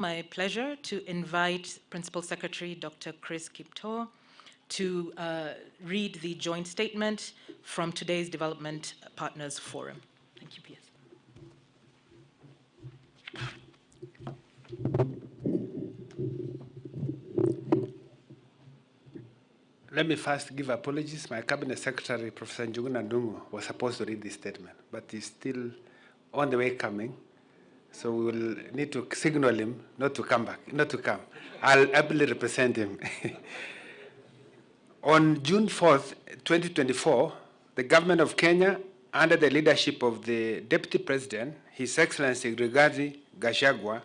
my pleasure to invite Principal Secretary Dr. Chris Kiptoo to read the joint statement from today's Development Partners Forum. Thank you, PS. Let me first give apologies. My Cabinet Secretary, Professor Njuguna Ndung'u, was supposed to read this statement, but he's still on the way coming. So we will need to signal him not to come back, not to come. I'll happily represent him. On June 4th, 2024, the government of Kenya, under the leadership of the Deputy President, His Excellency Rigathi Gachagua,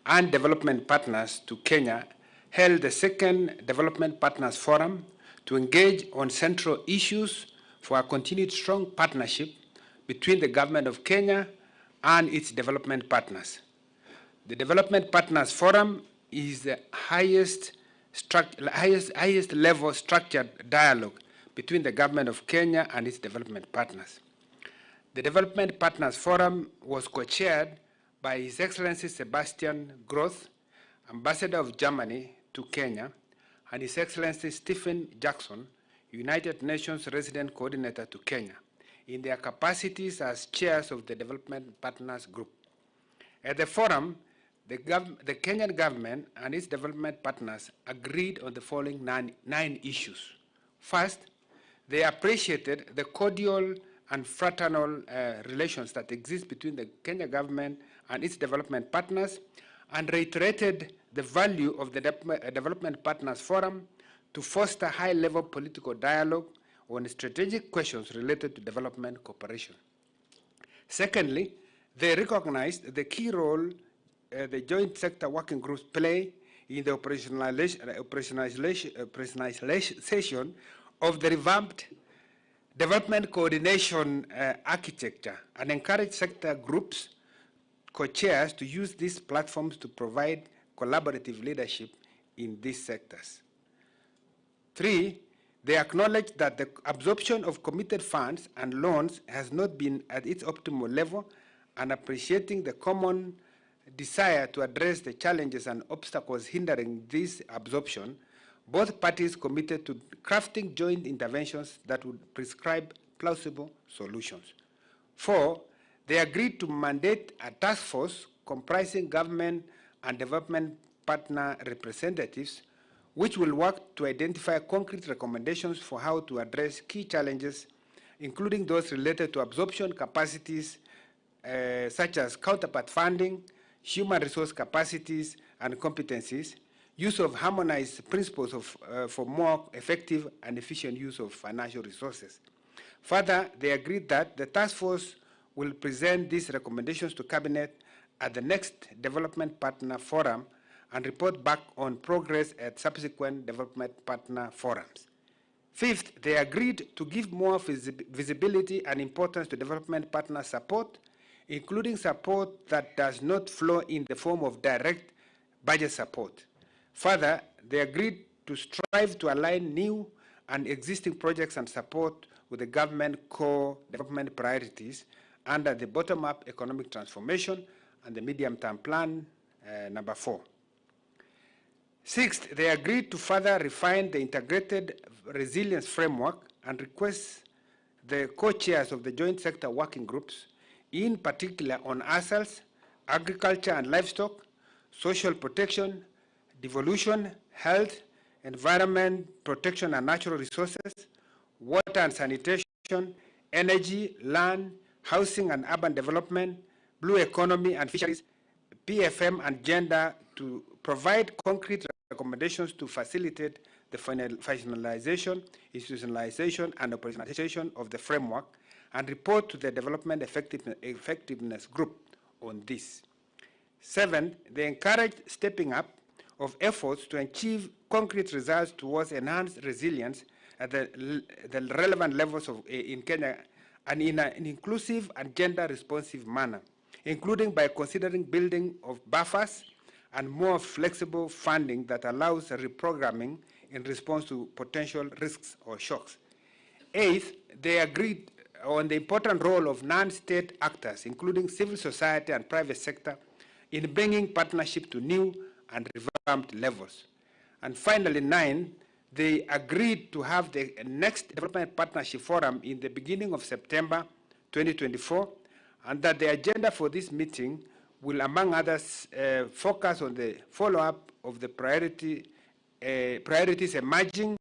and development partners to Kenya, held the second Development Partners Forum to engage on central issues for a continued strong partnership between the government of Kenya and its development partners. The Development Partners Forum is the highest level structured dialogue between the government of Kenya and its development partners. The Development Partners Forum was co-chaired by His Excellency Sebastian Groth, Ambassador of Germany to Kenya, and His Excellency Stephen Jackson, United Nations Resident Coordinator to Kenya, in their capacities as chairs of the Development Partners Group. At the forum, the Kenyan government and its development partners agreed on the following nine issues. First, they appreciated the cordial and fraternal relations that exist between the Kenya government and its development partners, and reiterated the value of the Development Partners Forum to foster high-level political dialogue on strategic questions related to development cooperation. Secondly, they recognized the key role the joint sector working groups play in the operationalization of the revamped development coordination architecture, and encouraged sector groups, co-chairs, to use these platforms to provide collaborative leadership in these sectors. Three, they acknowledge that the absorption of committed funds and loans has not been at its optimal level, and appreciating the common desire to address the challenges and obstacles hindering this absorption, both parties committed to crafting joint interventions that would prescribe plausible solutions. Four, they agreed to mandate a task force comprising government and development partner representatives, which will work to identify concrete recommendations for how to address key challenges, including those related to absorption capacities, such as counterpart funding, human resource capacities and competencies, use of harmonized principles for more effective and efficient use of financial resources. Further, they agreed that the task force will present these recommendations to Cabinet at the next Development Partner Forum and report back on progress at subsequent Development Partner Forums. Fifth, they agreed to give more visibility and importance to development partner support, including support that does not flow in the form of direct budget support. Further, they agreed to strive to align new and existing projects and support with the government core development priorities under the bottom-up economic transformation and the medium-term plan, number 4. Sixth, they agreed to further refine the integrated resilience framework and request the co-chairs of the joint sector working groups, in particular on ASALs, agriculture and livestock, social protection, devolution, health, environment protection and natural resources, water and sanitation, energy, land, housing and urban development, blue economy and fisheries, PFM and gender, to provide concrete recommendations to facilitate the finalization, institutionalization, and operationalization of the framework, and report to the Development Effectiveness Group on this. 7, they encouraged stepping up of efforts to achieve concrete results towards enhanced resilience at the relevant levels in Kenya, and in an inclusive and gender-responsive manner, including by considering building of buffers and more flexible funding that allows reprogramming in response to potential risks or shocks. 8th, they agreed on the important role of non-state actors, including civil society and private sector, in bringing partnership to new and revamped levels. And finally, 9, they agreed to have the next Development Partnership Forum in the beginning of September 2024, and that the agenda for this meeting will, among others, focus on the follow-up of the priorities emerging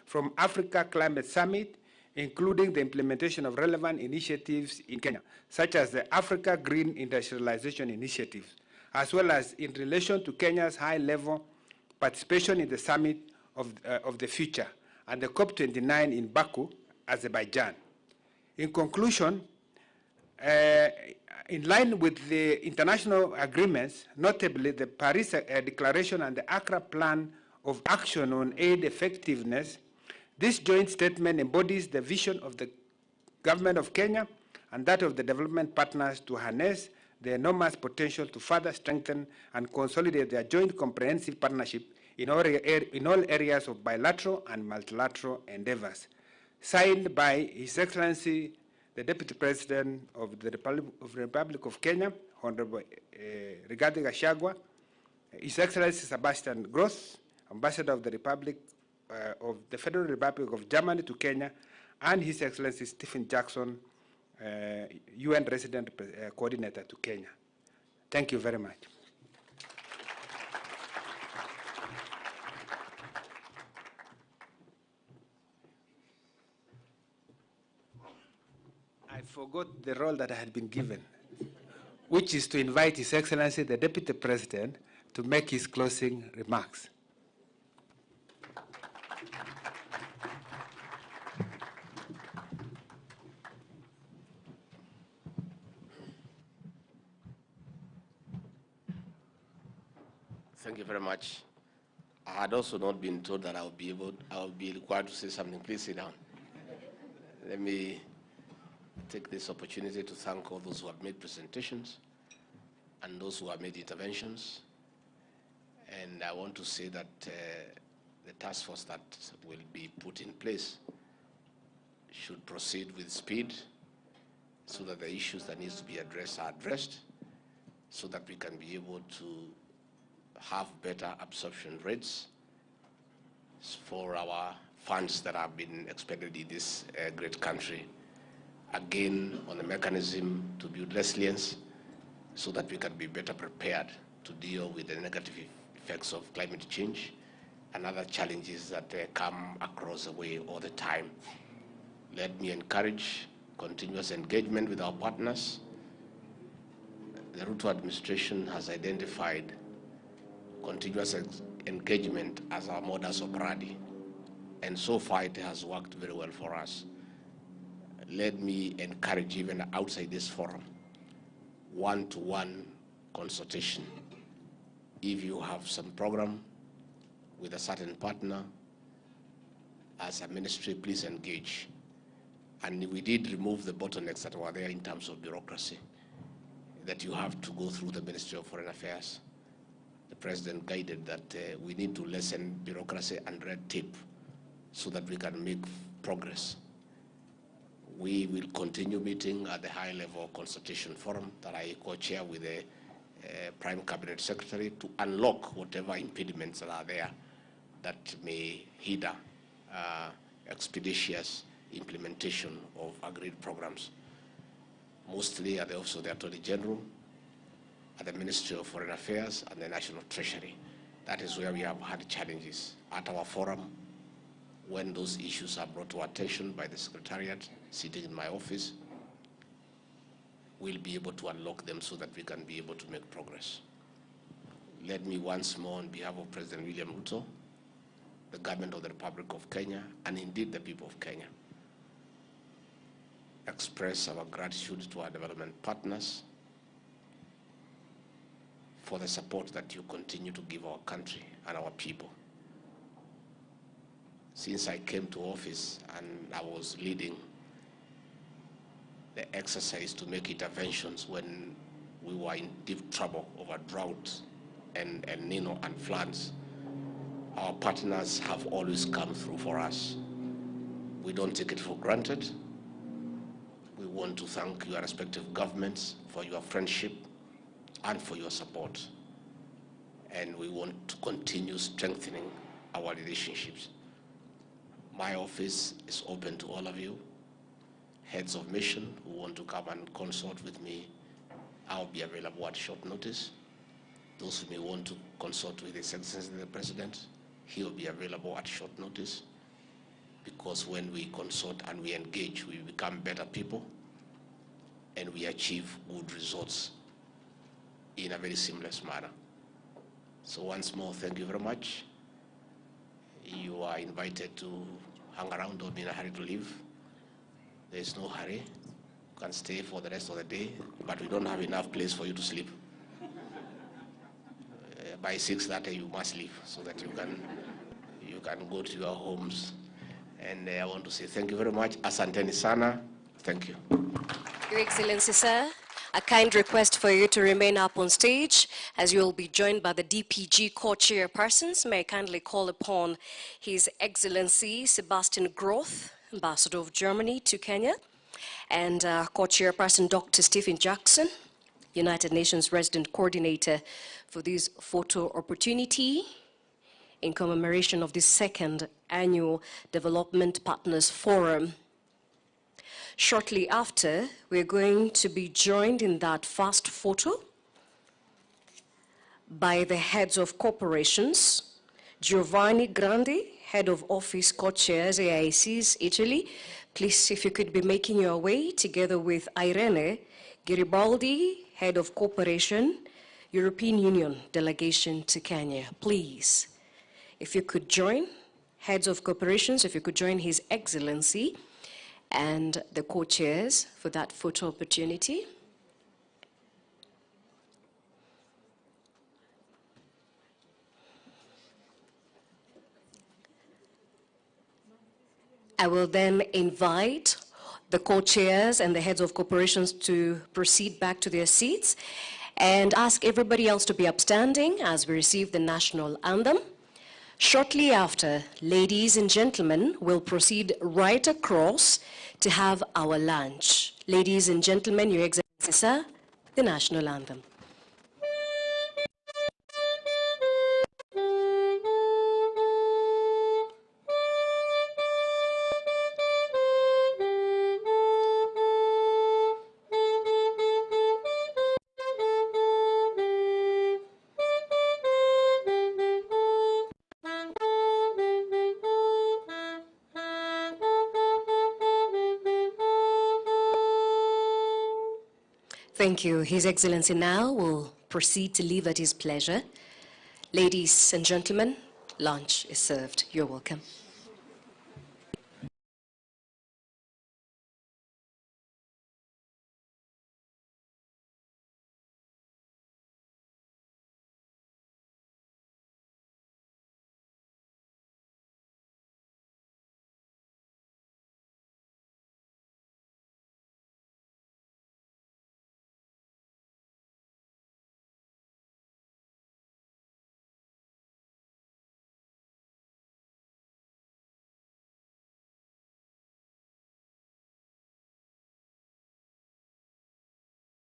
from Africa Climate Summit, including the implementation of relevant initiatives in Kenya, such as the Africa Green Industrialization Initiative, as well as in relation to Kenya's high-level participation in the Summit of the Future and the COP29 in Baku, Azerbaijan. In conclusion, in line with the international agreements, notably the Paris Declaration and the Accra Plan of Action on Aid Effectiveness, this joint statement embodies the vision of the Government of Kenya and that of the development partners to harness the enormous potential to further strengthen and consolidate their joint comprehensive partnership in all areas of bilateral and multilateral endeavors. Signed by His Excellency, the Deputy President of the Republic of Kenya, Honorable Rigathi Gachagua, His Excellency Sebastian Gross, Ambassador of the Federal Republic of Germany to Kenya, and His Excellency Stephen Jackson, UN Resident Coordinator to Kenya. Thank you very much. I forgot the role that I had been given, which is to invite His Excellency, the Deputy President, to make his closing remarks. Thank you very much. I had also not been told that I will be required to say something. Please sit down. Let me take this opportunity to thank all those who have made presentations and those who have made interventions. And I want to say that the task force that will be put in place should proceed with speed so that the issues that need to be addressed are addressed, so that we can be able to have better absorption rates for our funds that have been expended in this great country. Again, on the mechanism to build resilience so that we can be better prepared to deal with the negative effects of climate change and other challenges that come across the way all the time. Let me encourage continuous engagement with our partners. The Ruto administration has identified continuous engagement as our modus operandi, and so far it has worked very well for us. Let me encourage, even outside this forum, one-to-one consultation. If you have some program with a certain partner, as a ministry, please engage. And we did remove the bottlenecks that were there in terms of bureaucracy, that you have to go through the Ministry of Foreign Affairs. The President guided that we need to lessen bureaucracy and red tape so that we can make progress. We will continue meeting at the high-level consultation forum that I co-chair with the Prime Cabinet Secretary to unlock whatever impediments that are there that may hinder expeditious implementation of agreed programs. Mostly at the Office of the Attorney General, at the Ministry of Foreign Affairs, and the National Treasury. That is where we have had challenges. At our forum, when those issues are brought to our attention by the Secretariat sitting in my office, we'll be able to unlock them so that we can be able to make progress. Let me once more, on behalf of President William Ruto, the government of the Republic of Kenya, and indeed the people of Kenya, express our gratitude to our development partners for the support that you continue to give our country and our people. Since I came to office and I was leading the exercise to make interventions when we were in deep trouble over drought and El Nino and floods, our partners have always come through for us. We don't take it for granted. We want to thank your respective governments for your friendship and for your support. And we want to continue strengthening our relationships. My office is open to all of you. Heads of mission who want to come and consult with me, I'll be available at short notice. Those who may want to consult with His Excellency the President, he'll be available at short notice, because when we consult and we engage, we become better people and we achieve good results in a very seamless manner. So once more, thank you very much. You are invited to hang around, don't be in a hurry to leave. There is no hurry. You can stay for the rest of the day, but we don't have enough place for you to sleep. By 6:30 you must leave so that you can go to your homes. And I want to say thank you very much. Asanteni sana. Thank you. Your Excellency, sir, a kind request for you to remain up on stage as you will be joined by the DPG co-chairpersons. May I kindly call upon His Excellency Sebastian Groth, Ambassador of Germany to Kenya, and co-chairperson Dr. Stephen Jackson, United Nations Resident Coordinator, for this photo opportunity in commemoration of the second annual Development Partners Forum. Shortly after, we're going to be joined in that first photo by the heads of corporations, Giovanni Grandi, Head of Office Co-Chairs, AICs, Italy. Please, if you could be making your way, together with Irene Garibaldi, Head of Cooperation, European Union Delegation to Kenya. Please, if you could join, heads of corporations, if you could join His Excellency and the co-chairs for that photo opportunity. I will then invite the co-chairs and the heads of corporations to proceed back to their seats and ask everybody else to be upstanding as we receive the national anthem. Shortly after, ladies and gentlemen will proceed right across to have our lunch. Ladies and gentlemen, Your Excellency, sir, the national anthem. Thank you. His Excellency now will proceed to leave at his pleasure. Ladies and gentlemen, lunch is served. You're welcome.